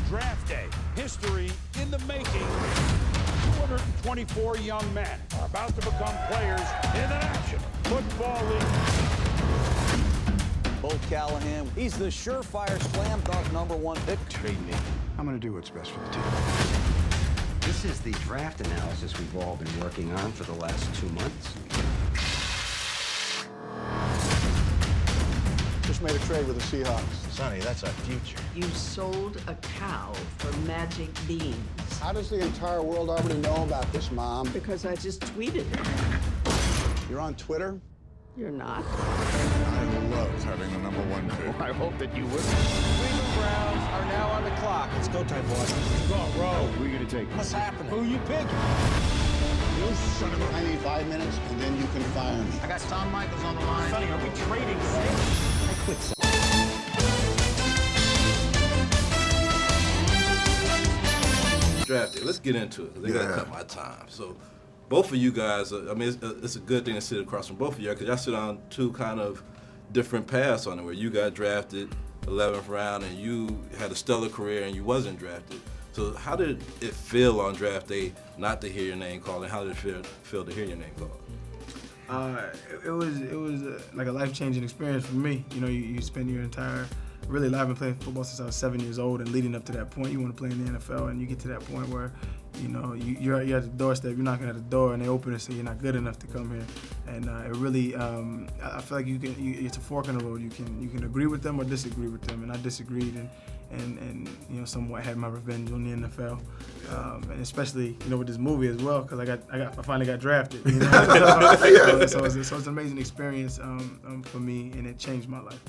Draft day, history in the making. 224 young men are about to become players in the National Football League. Bolt Callahan, he's the surefire slam dunk #1 pick. Trade me. I'm going to do what's best for the team. This is the draft analysis we've all been working on for the last 2 months. Just made a trade with the Seahawks. Sonny, that's our future. You sold a cow for magic beans. How does the entire world already know about this, Mom? Because I just tweeted it. You're on Twitter? You're not. I love having the #1 pick. I hope that you would. Cleveland Browns are now on the clock. It's go time, boys. Go, row. Who are you going to take? What's happening? Who you picking? You son of a... I need 5 minutes, and then you can fire me. I got Tom Michaels on the line. Sonny, are we trading? I quit. Drafted. Let's get into it, 'cause they gotta cut my time. So, both of you guys, I mean, it's a good thing to sit across from both of you, because y'all sit on two kind of different paths on it, where you got drafted 11th round and you had a stellar career and you wasn't drafted. So how did it feel on draft day not to hear your name called, and how did it feel to hear your name called? It was like a life-changing experience for me. You know, you spend your entire really life. I've been playing football since I was 7 years old, and leading up to that point, you want to play in the NFL, and you get to that point where, you know, you're at the doorstep, you're knocking at the door, and they open it, so you're not good enough to come here. And it really, I feel like it's a fork in the road. You can agree with them or disagree with them, and I disagreed, and you know, somewhat had my revenge on the NFL, and especially, you know, with this movie as well, because I finally got drafted. You know? so it's an amazing experience for me, and it changed my life.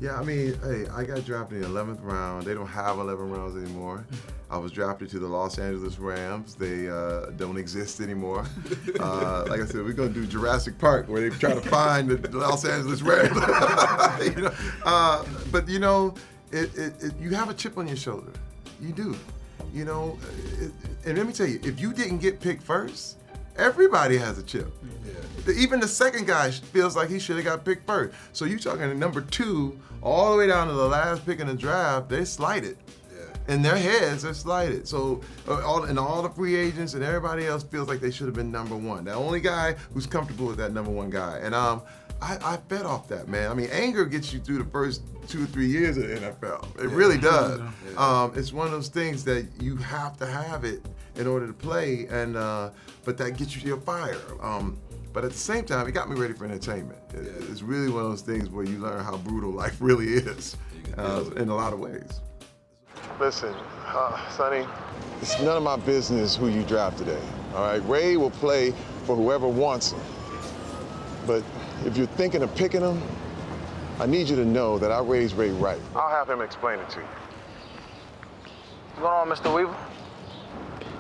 Yeah, I mean, hey, I got drafted in the 11th round. They don't have 11 rounds anymore. I was drafted to the Los Angeles Rams. They don't exist anymore. Like I said, we're going to do Jurassic Park, where they try to find the Los Angeles Rams. You know? But, you know, you have a chip on your shoulder. You do. You know, and let me tell you, if you didn't get picked first, everybody has a chip. Yeah. Even the second guy feels like he should have got picked first. So you're talking to #2 all the way down to the last pick in the draft, they're slighted. Yeah. In their heads, they're slighted. So all the free agents and everybody else feels like they should have been #1. The only guy who's comfortable with that #1 guy. And I fed off that, man. I mean, anger gets you through the first 2 or 3 years of the NFL. It really does. Yeah. It's one of those things that you have to have it in order to play, and but that gets you your fire. But at the same time, it got me ready for entertainment. It's really one of those things where you learn how brutal life really is in a lot of ways. Listen, Sonny, it's none of my business who you draft today, all right? Ray will play for whoever wants him. But if you're thinking of picking him, I need you to know that I raised Ray right. I'll have him explain it to you. What's going on, Mr. Weaver?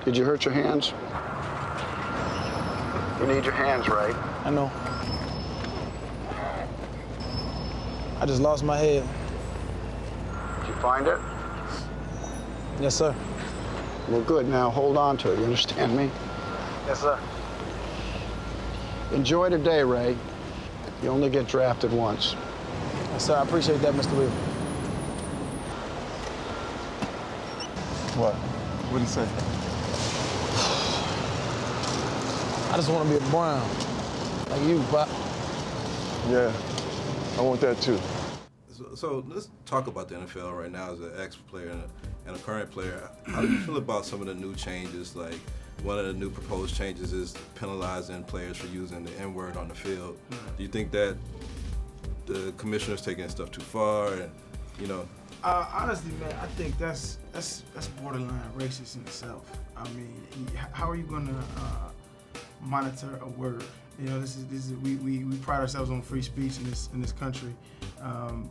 Did you hurt your hands? You need your hands right. I know. I just lost my head. Did you find it? Yes, sir. Well, good. Now hold on to it. You understand me? Yes, sir. Enjoy the day, Ray. You only get drafted once. Yes, sir. I appreciate that, Mr. Weaver. What? What'd he say? I just want to be a Brown, like you, Pop. Yeah, I want that too. So let's talk about the NFL right now as an ex-player and a current player. How do you feel about some of the new changes? Like, one of the new proposed changes is penalizing players for using the N-word on the field. Do you think that the commissioner's taking stuff too far? And, you know, honestly, man, I think that's borderline racist in itself. I mean, how are you gonna monitor a word? You know, we pride ourselves on free speech in this country,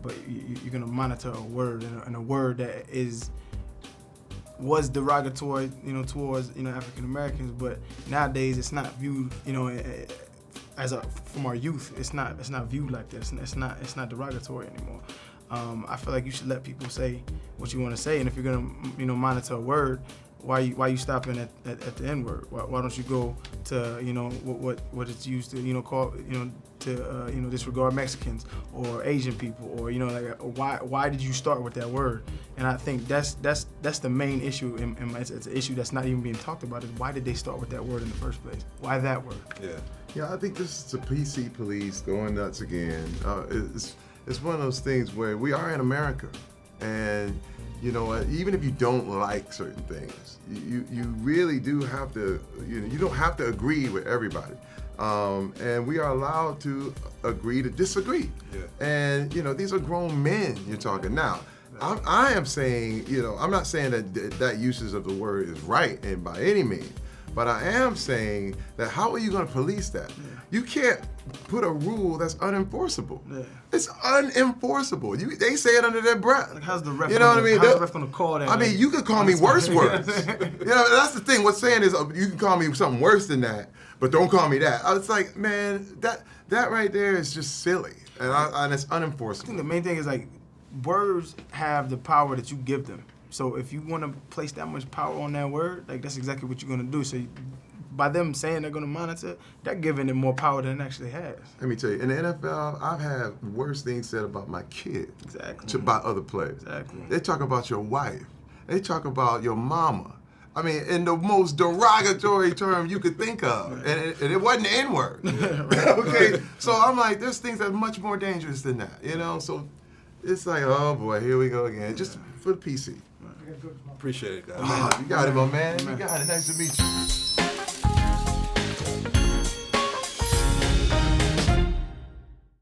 but you're gonna monitor a word, and a word that was derogatory, you know, towards, you know, African Americans, but nowadays it's not viewed, you know, from our youth, it's not viewed like this. It's not derogatory anymore. I feel like you should let people say what you want to say, and if you're gonna, you know, monitor a word, why you stopping at the N-word? Why don't you go to, you know, what it's used to, you know, call, you know, to you know, disregard Mexicans or Asian people, or, you know, like why did you start with that word? And I think that's the main issue, and it's an issue that's not even being talked about, is why did they start with that word in the first place? Why that word? Yeah. Yeah, I think this is the PC police going nuts again. It's one of those things where we are in America, and you know, even if you don't like certain things, you really do have to, you know, you don't have to agree with everybody. And we are allowed to agree to disagree. Yeah. And, you know, these are grown men you're talking. Now, I am saying, you know, I'm not saying that usage of the word is right, and by any means, but I am saying that how are you going to police that? Yeah. You can't put a rule that's unenforceable. Yeah. It's unenforceable. They say it under their breath. Like, how's the ref? You know what I mean? How's the ref gonna call that? I mean, you could call me worse words. You know, that's the thing. What's saying is you can call me something worse than that, but don't call me that. It's like, man, that right there is just silly, and it's unenforceable. I think the main thing is, like, words have the power that you give them. So if you want to place that much power on that word, like, that's exactly what you're gonna do. So by them saying they're gonna monitor, they're giving it more power than it actually has. Let me tell you, in the NFL, I've had worse things said about my kids. Exactly. By other players. Exactly. They talk about your wife. They talk about your mama. I mean, in the most derogatory term you could think of. And it wasn't the N-word. Okay? So I'm like, there's things that are much more dangerous than that, you know? So it's like, oh boy, here we go again. Just for the PC. Appreciate it, guys. Oh, you got it, my man. You got it. Nice to meet you.